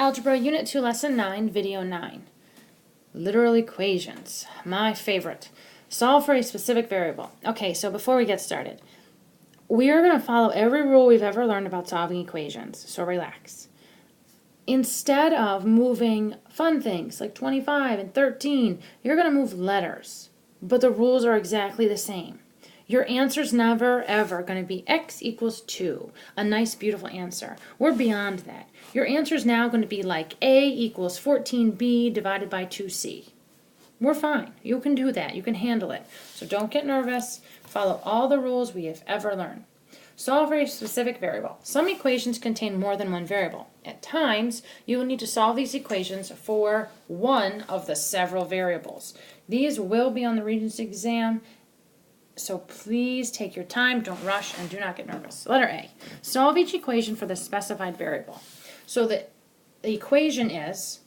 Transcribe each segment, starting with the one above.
Algebra Unit 2, Lesson 9, Video 9. Literal equations. My favorite. Solve for a specific variable. Okay, so before we get started, we are going to follow every rule we've ever learned about solving equations, so relax. Instead of moving fun things like 25 and 13, you're going to move letters, but the rules are exactly the same. Your answer's never, ever going to be x equals 2, a nice, beautiful answer. We're beyond that. Your answer's now going to be like a equals 14b divided by 2c. We're fine. You can do that. You can handle it. So don't get nervous. Follow all the rules we have ever learned. Solve for a specific variable. Some equations contain more than one variable. At times, you will need to solve these equations for one of the several variables. These will be on the Regents exam, so please take your time, don't rush, and do not get nervous. Letter A. Solve each equation for the specified variable. So the equation is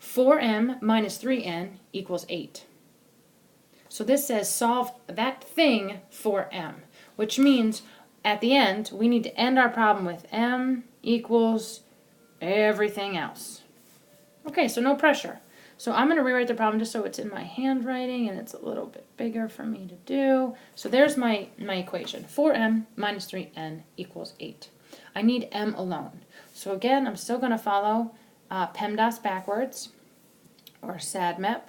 4m minus 3n equals 8. So this says solve that thing for m, which means at the end, we need to end our problem with m equals everything else. Okay, so no pressure. So I'm going to rewrite the problem just so it's in my handwriting and it's a little bit bigger for me to do. So there's my equation. 4m minus 3n equals 8. I need m alone. So again, I'm still going to follow PEMDAS backwards, or SADMEP.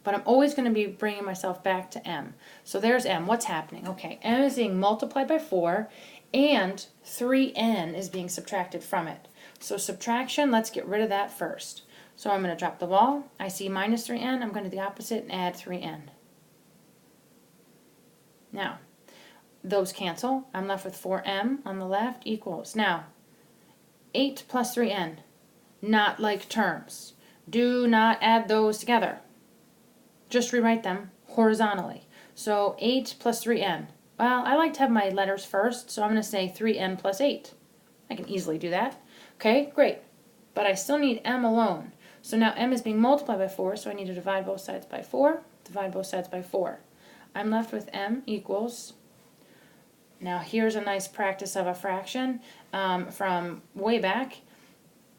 But I'm always going to be bringing myself back to m. So there's m. What's happening? Okay, m is being multiplied by 4, and 3n is being subtracted from it. So subtraction, let's get rid of that first. So I'm going to drop the ball. I see minus 3n. I'm going to do the opposite and add 3n. Now, those cancel. I'm left with 4m on the left equals. Now, 8 plus 3n. Not like terms. Do not add those together. Just rewrite them horizontally. So 8 plus 3n. Well, I like to have my letters first, so I'm going to say 3n plus 8. I can easily do that. Okay, great. But I still need m alone. So now m is being multiplied by 4, so I need to divide both sides by 4. Divide both sides by 4. I'm left with m equals, now here's a nice practice of a fraction from way back.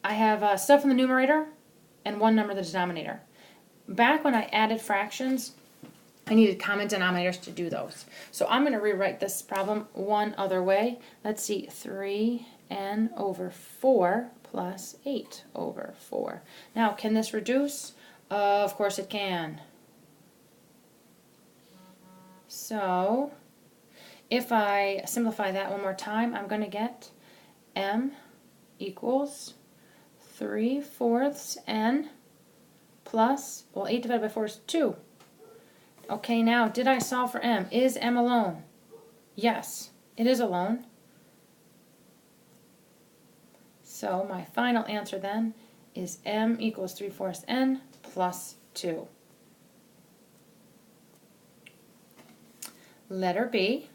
I have stuff in the numerator and one number in the denominator. Back when I added fractions, I needed common denominators to do those. So I'm going to rewrite this problem one other way. Let's see, 3n over 4 plus 8 over 4. Now, can this reduce? Of course it can. So, if I simplify that one more time, I'm going to get m equals 3/4 n plus, well, 8 divided by 4 is 2. Okay, now, did I solve for m? Is m alone? Yes, it is alone. So my final answer then is m equals 3/4 n plus 2. Letter B.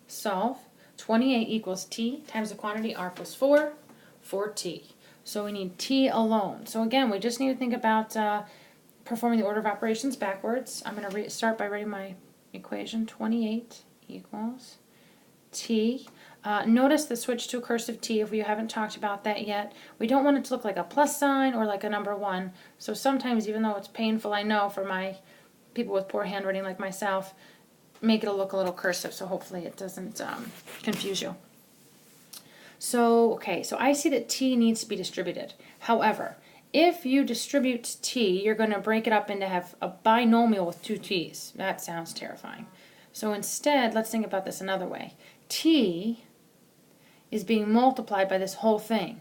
Solve 28 equals t times the quantity r plus 4 for t. So we need t alone. So again, we just need to think about performing the order of operations backwards. I'm going to start by writing my equation. 28 equals t. Notice the switch to a cursive T if we haven't talked about that yet. We don't want it to look like a plus sign or like a number 1. So sometimes, even though it's painful, I know for my people with poor handwriting like myself, make it look a little cursive, so hopefully it doesn't confuse you. So, okay, so I see that T needs to be distributed. However, if you distribute T, you're going to break it up into have a binomial with 2 T's. That sounds terrifying. So instead, let's think about this another way. T is being multiplied by this whole thing.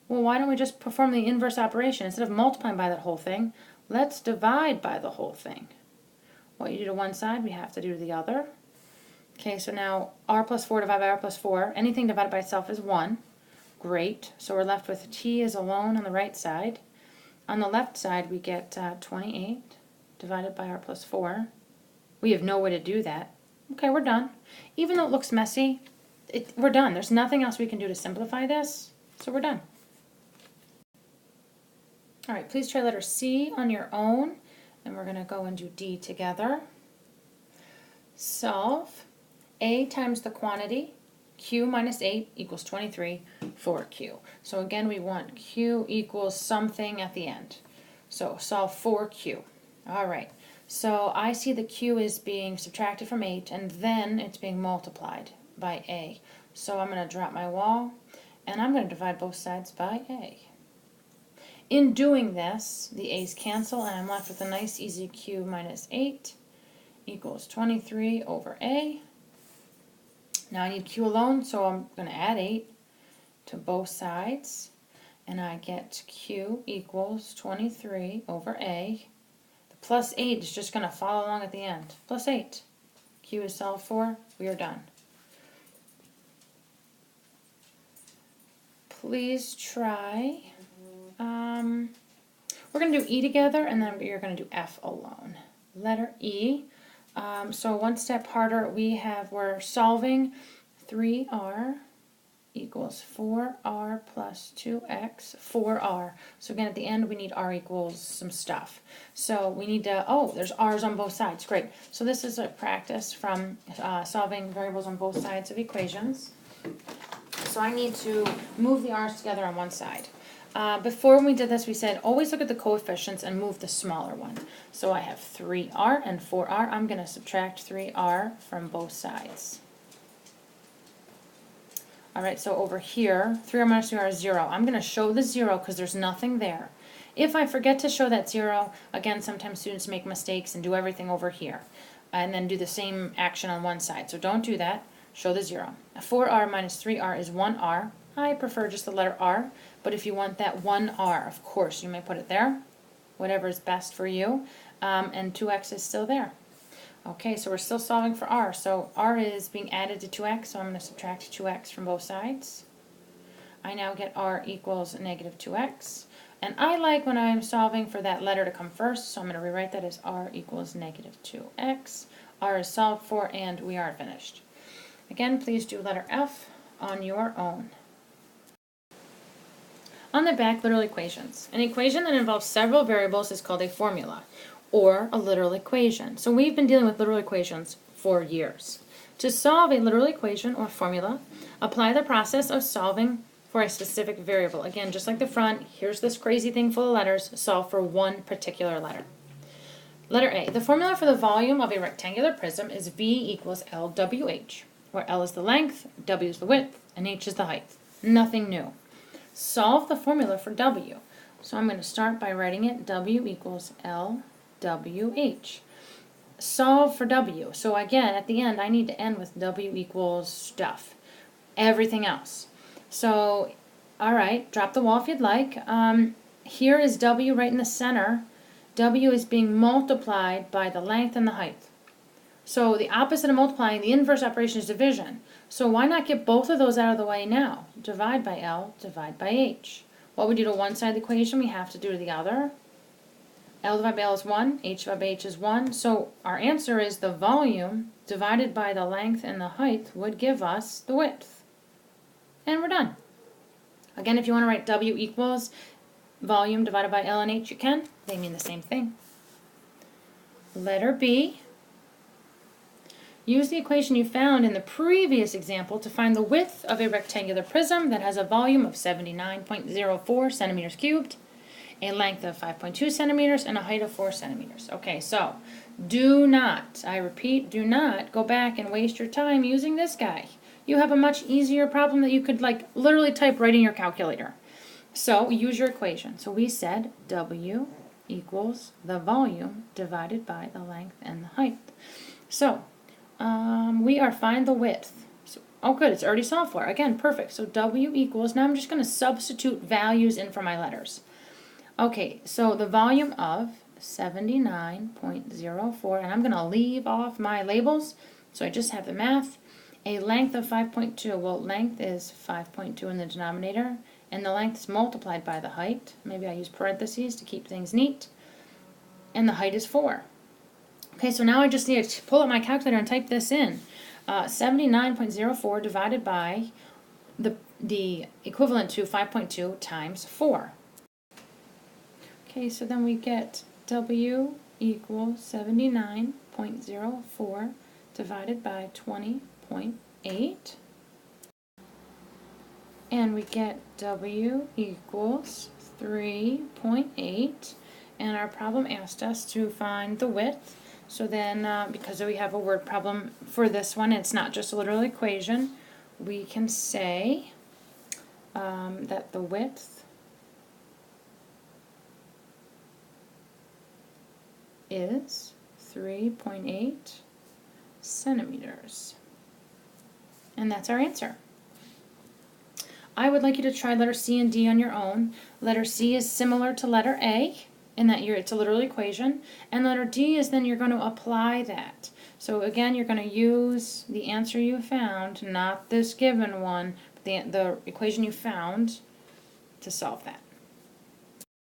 Well, why don't we just perform the inverse operation? Instead of multiplying by that whole thing, let's divide by the whole thing. What you do to one side, we have to do to the other. Okay, so now r plus 4 divided by r plus 4. Anything divided by itself is 1. Great. So we're left with t is alone on the right side. On the left side, we get 28 divided by r plus 4. We have no way to do that. Okay, we're done. Even though it looks messy, we're done. There's nothing else we can do to simplify this, so we're done. All right, please try letter C on your own, and we're going to go and do D together. Solve A times the quantity q minus 8 equals 23 for q. So again, we want q equals something at the end. So solve for q. All right. So I see the q is being subtracted from 8, and then it's being multiplied by a. So I'm going to drop my wall, and I'm going to divide both sides by a. In doing this, the a's cancel, and I'm left with a nice easy q minus 8 equals 23 over a. Now I need q alone, so I'm going to add 8 to both sides, and I get q equals 23 over a. Plus 8 is just going to follow along at the end. Plus 8. Q is solved for. We are done. Please try. We're going to do E together, and then you're going to do F alone. Letter E. So one step harder. We're solving 3r equals 4r plus 2x, 4r. So again, at the end, we need r equals some stuff. So we need to, there's r's on both sides. Great. So this is a practice from solving variables on both sides of equations. So I need to move the r's together on one side. Before we did this, we said always look at the coefficients and move the smaller one. So I have 3r and 4r. I'm going to subtract 3r from both sides. Alright, so over here, 3r minus 3r is 0. I'm going to show the 0 because there's nothing there. If I forget to show that 0, again, sometimes students make mistakes and do everything over here. And then do the same action on one side. So don't do that. Show the 0. 4r minus 3r is 1r. I prefer just the letter r, but if you want that 1r, of course, you may put it there. Whatever is best for you. And 2x is still there. Okay, so we're still solving for r. So r is being added to 2x, so I'm going to subtract 2x from both sides. I now get r equals negative 2x. And I like when I'm solving for that letter to come first, so I'm going to rewrite that as r equals negative 2x. R is solved for, and we are finished. Again, please do letter F on your own. On the back, literal equations. An equation that involves several variables is called a formula, or a literal equation. So we've been dealing with literal equations for years. To solve a literal equation or formula, apply the process of solving for a specific variable. Again, just like the front, here's this crazy thing full of letters, solve for one particular letter. Letter A, the formula for the volume of a rectangular prism is V equals LWH, where L is the length, W is the width, and H is the height. Nothing new. Solve the formula for W. So I'm going to start by writing it W equals LWH. Solve for W. So again, at the end, I need to end with W equals stuff. Everything else. So, alright, drop the wall if you'd like. Here is W right in the center. W is being multiplied by the length and the height. So the opposite of multiplying, the inverse operation is division. So why not get both of those out of the way now? Divide by L, divide by H. What we do to one side of the equation, we have to do to the other. L divided by L is 1, H divided by H is 1. So our answer is the volume divided by the length and the height would give us the width. And we're done. Again, if you want to write W equals volume divided by L and H, you can. They mean the same thing. Letter B. Use the equation you found in the previous example to find the width of a rectangular prism that has a volume of 79.04 centimeters cubed, a length of 5.2 centimeters, and a height of 4 centimeters. Okay, so do not, I repeat, do not go back and waste your time using this guy. You have a much easier problem that you could literally type right in your calculator. So use your equation. So we said W equals the volume divided by the length and the height. So we are find the width. So, oh good, it's already solved for. Again, perfect. So W equals, now I'm just going to substitute values in for my letters. Okay, so the volume of 79.04, and I'm going to leave off my labels, so I just have the math. A length of 5.2, well length is 5.2 in the denominator, and the length is multiplied by the height. Maybe I use parentheses to keep things neat. And the height is 4. Okay, so now I just need to pull up my calculator and type this in. 79.04 divided by the equivalent to 5.2 times 4. Okay, so then we get W equals 79.04 divided by 20.8. And we get W equals 3.8. And our problem asked us to find the width. So then, because we have a word problem for this one, it's not just a literal equation, we can say that the width is 3.8 centimeters. And that's our answer. I would like you to try letter C and D on your own. Letter C is similar to letter A in that it's a literal equation, and letter D is then you're going to apply that. So again, you're going to use the answer you found, not this given one, but the equation you found to solve that.